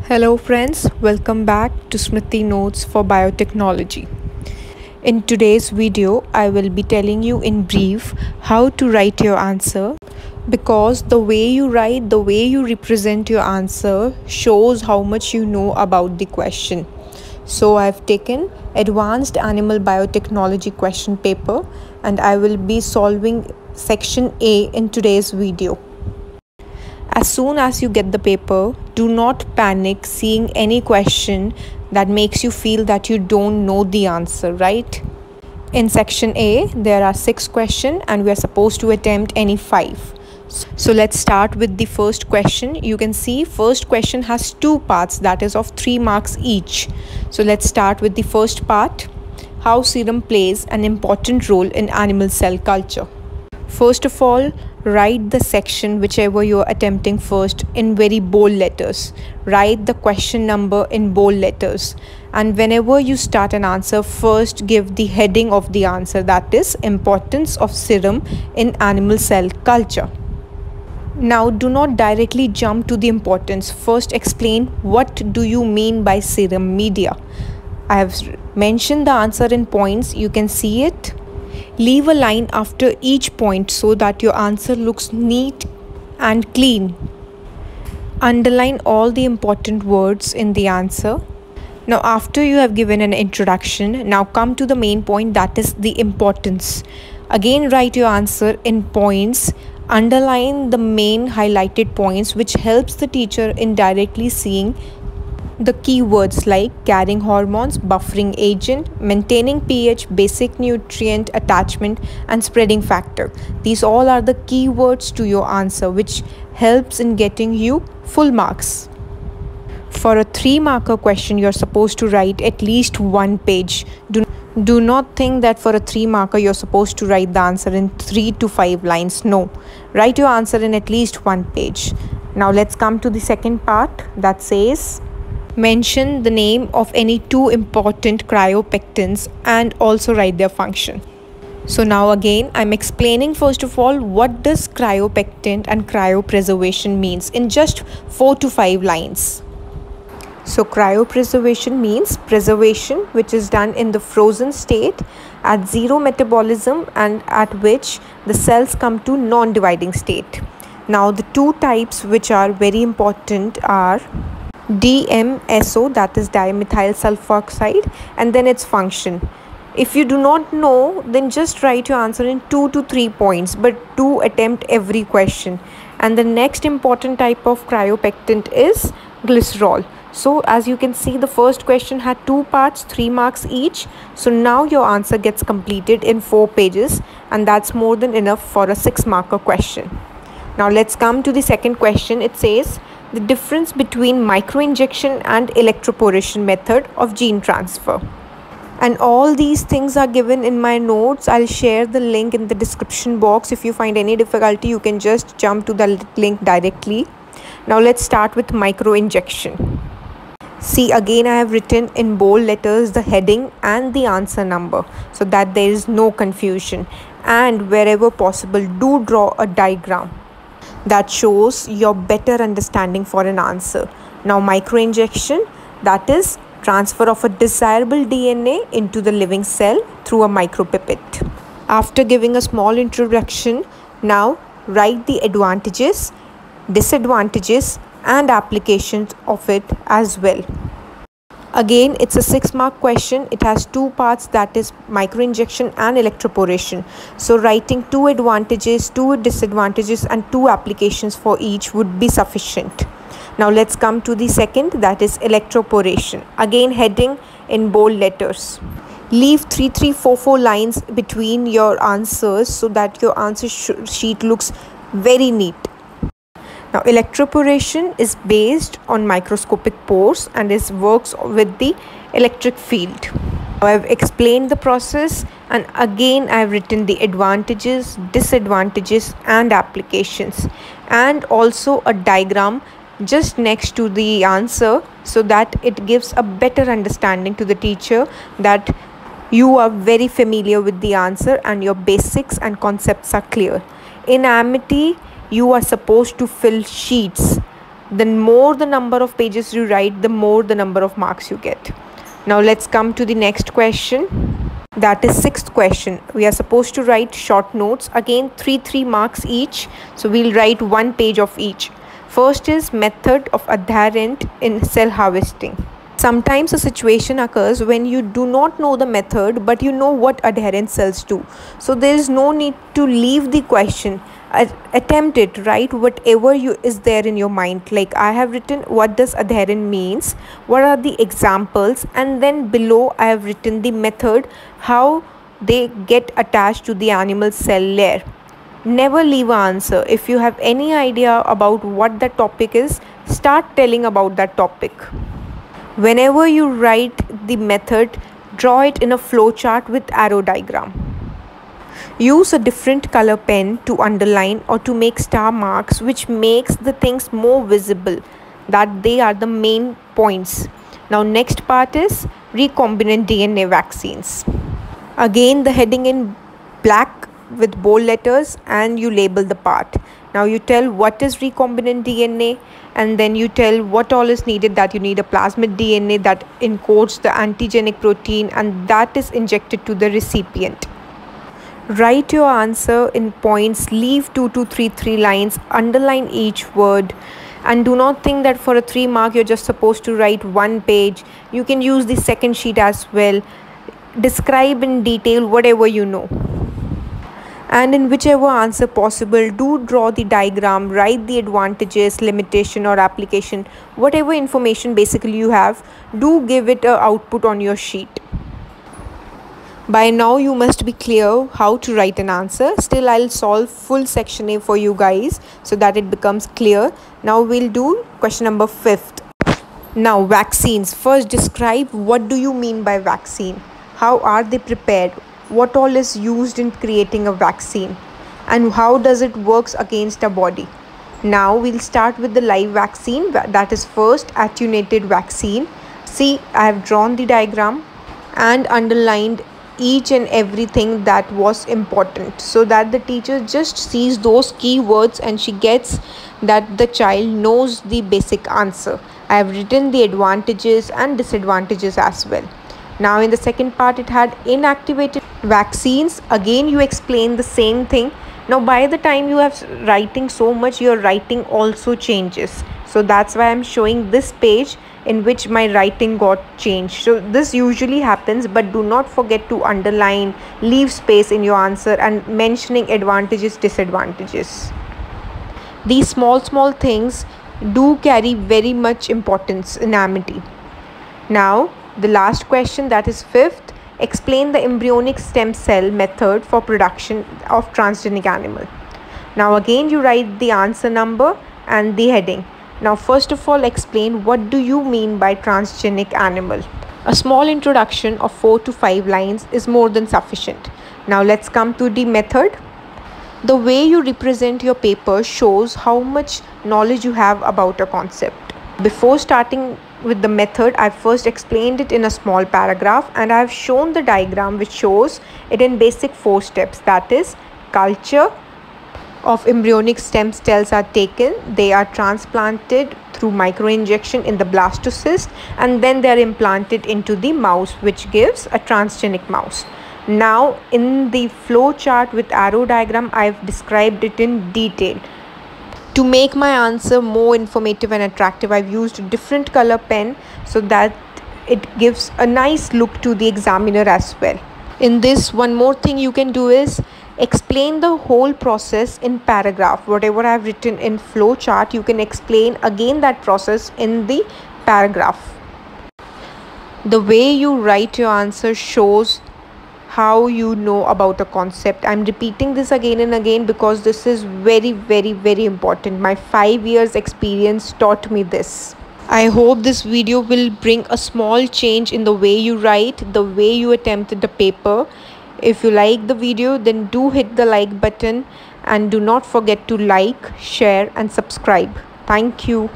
Hello friends, welcome back to Smriti Notes for Biotechnology. In today's video, I will be telling you in brief how to write your answer because the way you write, the way you represent your answer shows how much you know about the question. So I've taken Advanced Animal Biotechnology question paper and I will be solving section A in today's video. As soon as you get the paper, do not panic seeing any question that makes you feel that you don't know the answer, right? In section A, there are 6 questions and we are supposed to attempt any 5. So let's start with the first question. You can see first question has 2 parts, that is of 3 marks each. So let's start with the first part. How serum plays an important role in animal cell culture. First of all, write the section whichever you are attempting first in very bold letters. Write the question number in bold letters. And whenever you start an answer, first give the heading of the answer, that is importance of serum in animal cell culture. Now do not directly jump to the importance. First explain what do you mean by serum media. I have mentioned the answer in points. You can see it. Leave a line after each point so that your answer looks neat and clean. Underline all the important words in the answer. Now after you have given an introduction, now come to the main point, that is the importance. Again write your answer in points. Underline the main highlighted points which helps the teacher in directly seeing the keywords like carrying hormones, buffering agent, maintaining pH, basic nutrient attachment and spreading factor. These all are the keywords to your answer which helps in getting you full marks. For a 3-marker question, you're supposed to write at least 1 page. Do not think that for a 3-marker you're supposed to write the answer in 3 to 5 lines. No, write your answer in at least 1 page. Now let's come to the second part that says mention the name of any 2 important cryopectins and also write their function. So now again I'm explaining first of all what does cryopectin and cryopreservation means in just 4 to 5 lines. So cryopreservation means preservation which is done in the frozen state at 0 metabolism and at which the cells come to non-dividing state. Now the 2 types which are very important are DMSO, that is dimethyl sulfoxide, and then its function. If you do not know, then just write your answer in 2 to 3 points, but do attempt every question. And the next important type of cryopectin is glycerol. So as you can see, the first question had 2 parts, 3 marks each. So now your answer gets completed in 4 pages and that's more than enough for a 6-marker question. Now let's come to the second question. It says the difference between microinjection and electroporation method of gene transfer. And all these things are given in my notes. I'll share the link in the description box. If you find any difficulty, you can just jump to the link directly. Now let's start with microinjection. See, again I have written in bold letters the heading and the answer number so that there is no confusion. And wherever possible, do draw a diagram that shows your better understanding for an answer. Now microinjection, that is transfer of a desirable DNA into the living cell through a micropipette. After giving a small introduction, now write the advantages, disadvantages and applications of it as well. Again, it's a 6-mark question. It has 2 parts, that is microinjection and electroporation. So writing 2 advantages, 2 disadvantages and 2 applications for each would be sufficient. Now let's come to the second, that is electroporation. Again heading in bold letters. Leave 3, 3, 4, 4 lines between your answers so that your answer sheet looks very neat. Now electroporation is based on microscopic pores and works with the electric field. Now, I've explained the process and again I've written the advantages, disadvantages and applications and also a diagram just next to the answer so that it gives a better understanding to the teacher that you are very familiar with the answer and your basics and concepts are clear. In Amity, you are supposed to fill sheets The more the number of pages you write, the more the number of marks you get. Now let's come to the next question. That is sixth question. We are supposed to write short notes. Again, 3 marks each. So we'll write 1 page of each. First is method of adherent in cell harvesting. Sometimes a situation occurs when you do not know the method, but you know what adherent cells do. So there is no need to leave the question. Attempt it, write whatever is there in your mind. Like I have written what does adherent means, what are the examples, and then below I have written the method, how they get attached to the animal cell layer. Never leave an answer. If you have any idea about what the topic is, start telling about that topic. Whenever you write the method, draw it in a flowchart with arrow diagram. Use a different color pen to underline or to make star marks, which makes the things more visible, that they are the main points. Now next part is recombinant DNA vaccines. Again, the heading in black with bold letters, and you label the part. Now you tell what is recombinant DNA, and then you tell what all is needed, that you need a plasmid DNA that encodes the antigenic protein and that is injected to the recipient. Write your answer in points, leave 2 to 3 lines, underline each word, and do not think that for a 3 mark you're just supposed to write 1 page. You can use the second sheet as well. Describe in detail whatever you know. And in whichever answer possible, do draw the diagram, write the advantages, limitation or application, whatever information basically you have, do give it a output on your sheet. By now you must be clear how to write an answer. Still I'll solve full section A for you guys so that it becomes clear. Now we'll do question number 5th. Now vaccines. First describe what do you mean by vaccine? How are they prepared? What all is used in creating a vaccine, and how does it works against a body? Now we'll start with the live vaccine, that is first attenuated vaccine. See, I have drawn the diagram and underlined each and everything that was important, so that the teacher just sees those keywords and she gets that the child knows the basic answer. I have written the advantages and disadvantages as well. Now in the second part, it had inactivated vaccines. Again you explain the same thing. Now by the time you have writing so much, your writing also changes. So that's why I'm showing this page in which my writing got changed. So this usually happens, but do not forget to underline, leave space in your answer, and mentioning advantages, disadvantages. These small things do carry very much importance in amity. Now the last question, that is 5th. Explain the embryonic stem cell method for production of transgenic animal. Now again you write the answer number and the heading. Now first of all, explain what do you mean by transgenic animal. A small introduction of 4 to 5 lines is more than sufficient. Now let's come to the method. The way you represent your paper shows how much knowledge you have about a concept. Before starting with the method, I first explained it in a small paragraph, and I have shown the diagram which shows it in basic 4 steps. That is, culture of embryonic stem cells are taken, they are transplanted through microinjection in the blastocyst, and then they are implanted into the mouse, which gives a transgenic mouse. Now in the flow chart with arrow diagram, I have described it in detail. To make my answer more informative and attractive, I've used a different color pen so that it gives a nice look to the examiner as well. In this, one more thing you can do is explain the whole process in paragraph. Whatever I've written in flow chart, you can explain again that process in the paragraph. The way you write your answer shows how you know about a concept. I'm repeating this again and again because this is very important. My 5 years experience taught me this. I hope this video will bring a small change in the way you write, the way you attempt the paper. If you like the video, then do hit the like button, and do not forget to like, share and subscribe. Thank you.